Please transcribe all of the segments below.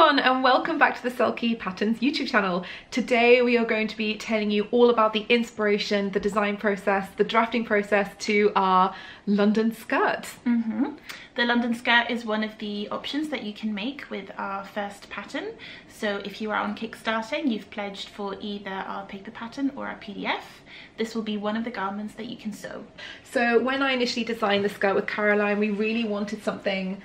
everyone and welcome back to the Selkie Patterns YouTube channel. Today we are going to be telling you all about the inspiration, the design process, the drafting process to our London skirt. The London skirt is one of the options that you can make with our first pattern. So if you are on Kickstarter and you've pledged for either our paper pattern or our PDF, this will be one of the garments that you can sew. So when I initially designed the skirt with Caroline, we really wanted something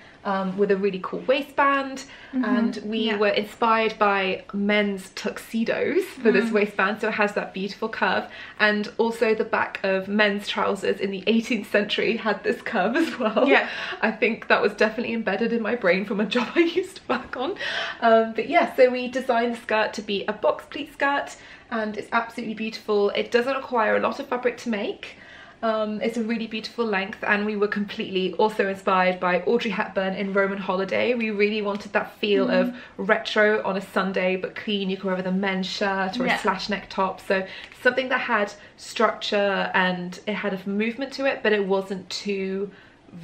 with a really cool waistband, and we were inspired by men's tuxedos for this waistband, so it has that beautiful curve, and also the back of men's trousers in the 18th century had this curve as well. Yeah, I think that was definitely embedded in my brain from a job I used to work on. But yeah, so we designed the skirt to be a box pleat skirt, and it's absolutely beautiful. It doesn't require a lot of fabric to make. It's a really beautiful length, and we were completely also inspired by Audrey Hepburn in Roman Holiday. We really wanted that feel of retro on a Sunday but clean. You can wear with a men's shirt or a slash neck top, so something that had structure and it had a movement to it, but it wasn't too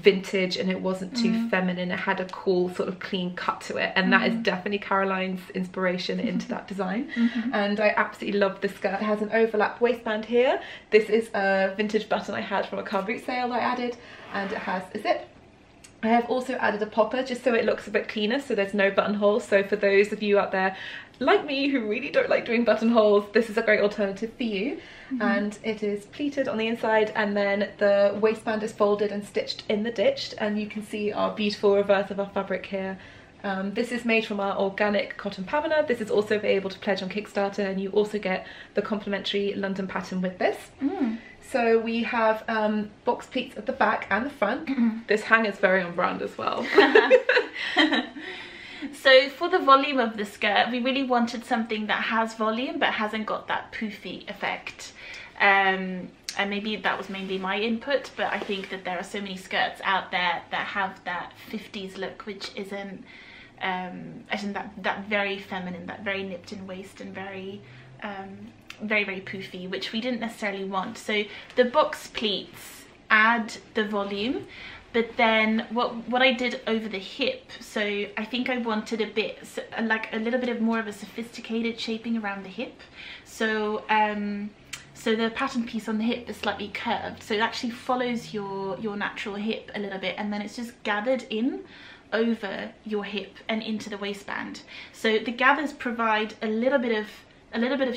vintage and it wasn't too feminine. It had a cool sort of clean cut to it, and that is definitely Caroline's inspiration into that design. And I absolutely love this skirt. It has an overlap waistband here. This is a vintage button I had from a car boot sale I added, and it has a zip. I have also added a popper just so it looks a bit cleaner, so there's no buttonhole. So for those of you out there like me who really don't like doing buttonholes, this is a great alternative for you. And it is pleated on the inside, and then the waistband is folded and stitched in the ditch, and you can see our beautiful reverse of our fabric here. This is made from our organic cotton pavana. This is also available to pledge on Kickstarter, and you also get the complimentary London pattern with this. So we have box pleats at the back and the front. This hanger is very on brand as well. So for the volume of the skirt, we really wanted something that has volume but hasn't got that poofy effect. And maybe that was mainly my input, but I think that there are so many skirts out there that have that 50s look, which isn't that very feminine, that very nipped in waist, and very very poofy, which we didn't necessarily want. So the box pleats add the volume, but then what I did over the hip, so I think I wanted like a little bit of more of a sophisticated shaping around the hip. So so the pattern piece on the hip is slightly curved, so it actually follows your natural hip a little bit, and then it's just gathered in over your hip and into the waistband. So the gathers provide a little bit of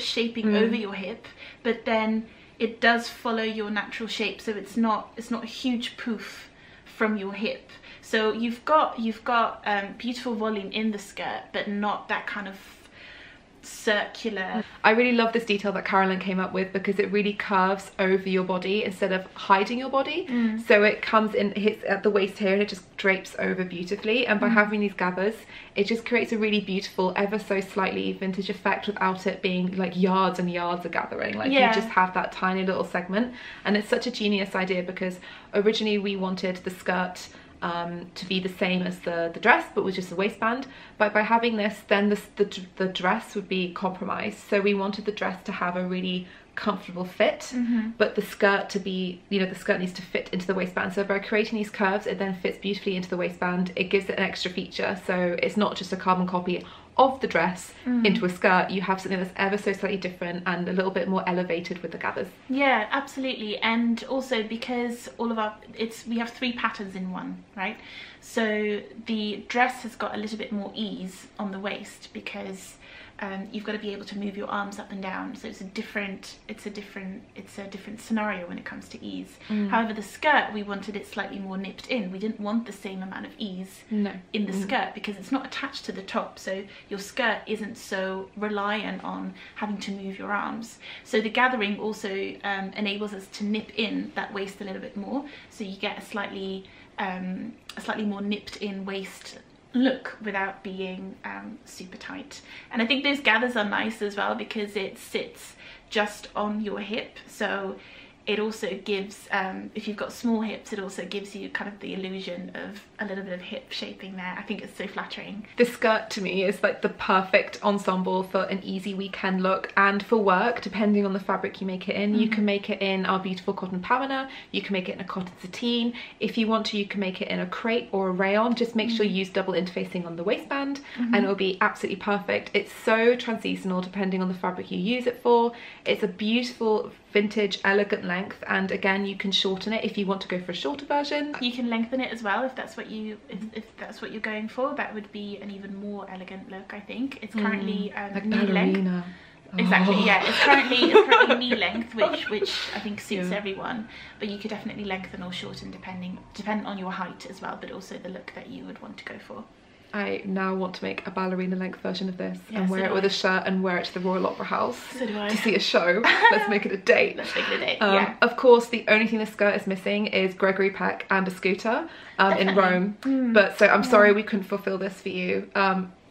shaping over your hip, but then it does follow your natural shape, so it's not a huge poof from your hip. So you've got beautiful volume in the skirt, but not that kind of circular. I really love this detail that Caroline came up with, because it really curves over your body instead of hiding your body. So it comes in, hits at the waist here, and it just drapes over beautifully. And by having these gathers, it just creates a really beautiful, ever so slightly vintage effect without it being like yards and yards of gathering. Like you just have that tiny little segment, and it's such a genius idea, because originally we wanted the skirt to be the same as the dress, but with just the waistband. But by having this, then the dress would be compromised. So we wanted the dress to have a really comfortable fit, but the skirt to be, the skirt needs to fit into the waistband. So by creating these curves, it then fits beautifully into the waistband. It gives it an extra feature, so it's not just a carbon copy of the dress into a skirt. You have something that's ever so slightly different and a little bit more elevated with the gathers. Yeah, absolutely. And also because we have 3 patterns in one, right? So the dress has got a little bit more ease on the waist, because you've got to be able to move your arms up and down, so it's a different scenario when it comes to ease. However, the skirt, we wanted it slightly more nipped in. We didn't want the same amount of ease in the skirt, because it's not attached to the top, so your skirt isn't so reliant on having to move your arms. So the gathering also enables us to nip in that waist a little bit more, so you get a slightly more nipped in waist look without being super tight. And I think those gathers are nice as well, because it sits just on your hip, so it also gives, if you've got small hips, it also gives you kind of the illusion of a little bit of hip shaping there. I think it's so flattering. This skirt to me is like the perfect ensemble for an easy weekend look and for work, depending on the fabric you make it in. You can make it in our beautiful cotton pamina, you can make it in a cotton sateen. If you want to, you can make it in a crepe or a rayon. Just make sure you use double interfacing on the waistband and it'll be absolutely perfect. It's so transitional depending on the fabric you use it for. It's a beautiful vintage elegant length, and again you can shorten it if you want to go for a shorter version. You can lengthen it as well if that's what you if that's what you're going for. That would be an even more elegant look, I think. It's currently like knee length. Exactly, yeah. It's currently knee length, which I think suits everyone. But you could definitely lengthen or shorten depending on your height as well, but also the look that you would want to go for. I now want to make a ballerina length version of this and wear it with a shirt and wear it to the Royal Opera House to see a show. Let's make it a date. Let's make it a date, yeah. Of course, the only thing this skirt is missing is Gregory Peck and a scooter in Rome. But so I'm sorry we couldn't fulfill this for you.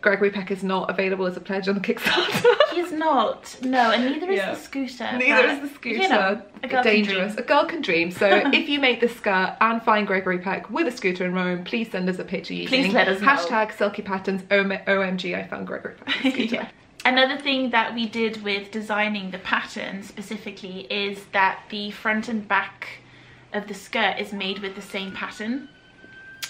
Gregory Peck is not available as a pledge on the Kickstarter. He's not, no, and neither is the scooter. Neither is the scooter. You know, dangerous. A girl can dream. So if you make this skirt and find Gregory Peck with a scooter in Rome, please send us a picture using please let us know. Hashtag Selkie Patterns OMG I found Gregory Peck scooter. Another thing that we did with designing the pattern specifically is that the front and back of the skirt is made with the same pattern.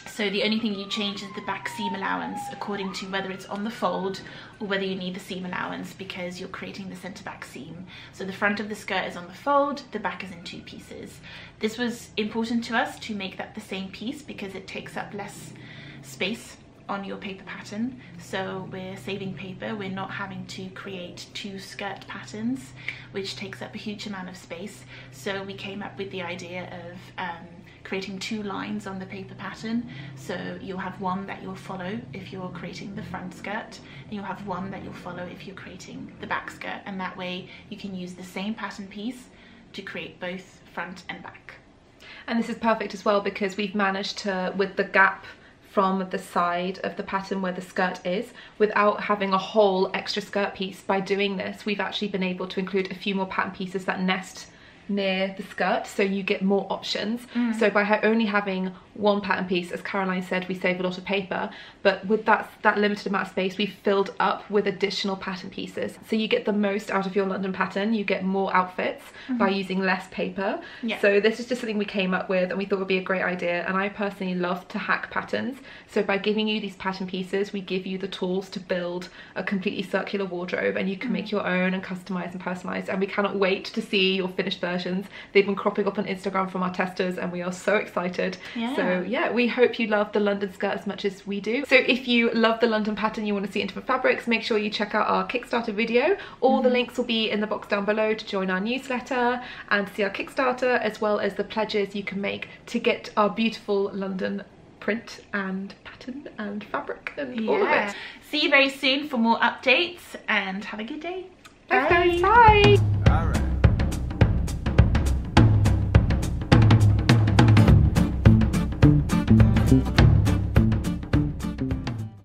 So the only thing you change is the back seam allowance according to whether it's on the fold or whether you need the seam allowance because you're creating the centre back seam. So the front of the skirt is on the fold, the back is in 2 pieces. This was important to us to make that the same piece because it takes up less space on your paper pattern. So we're saving paper, we're not having to create 2 skirt patterns, which takes up a huge amount of space. So we came up with the idea of creating 2 lines on the paper pattern. So you'll have one that you'll follow if you're creating the front skirt, and you'll have one that you'll follow if you're creating the back skirt, and that way you can use the same pattern piece to create both front and back. And this is perfect as well because we've managed to, with the gap from the side of the pattern where the skirt is, without having a whole extra skirt piece, by doing this we've actually been able to include a few more pattern pieces that nest near the skirt, so you get more options. So by only having one pattern piece, as Caroline said, we save a lot of paper, but with that limited amount of space we've filled up with additional pattern pieces, so you get the most out of your London pattern. You get more outfits by using less paper. So this is just something we came up with and we thought would be a great idea, and I personally love to hack patterns. So by giving you these pattern pieces, we give you the tools to build a completely circular wardrobe, and you can make your own and customize and personalize, and we cannot wait to see your finished versions. They've been cropping up on Instagram from our testers and we are so excited. So yeah, we hope you love the London skirt as much as we do. So if you love the London pattern, you want to see into the fabrics, make sure you check out our Kickstarter video. All the links will be in the box down below to join our newsletter and see our Kickstarter, as well as the pledges you can make to get our beautiful London print and pattern and fabric and all of it. See you very soon for more updates, and have a good day. Thanks guys, bye. All right.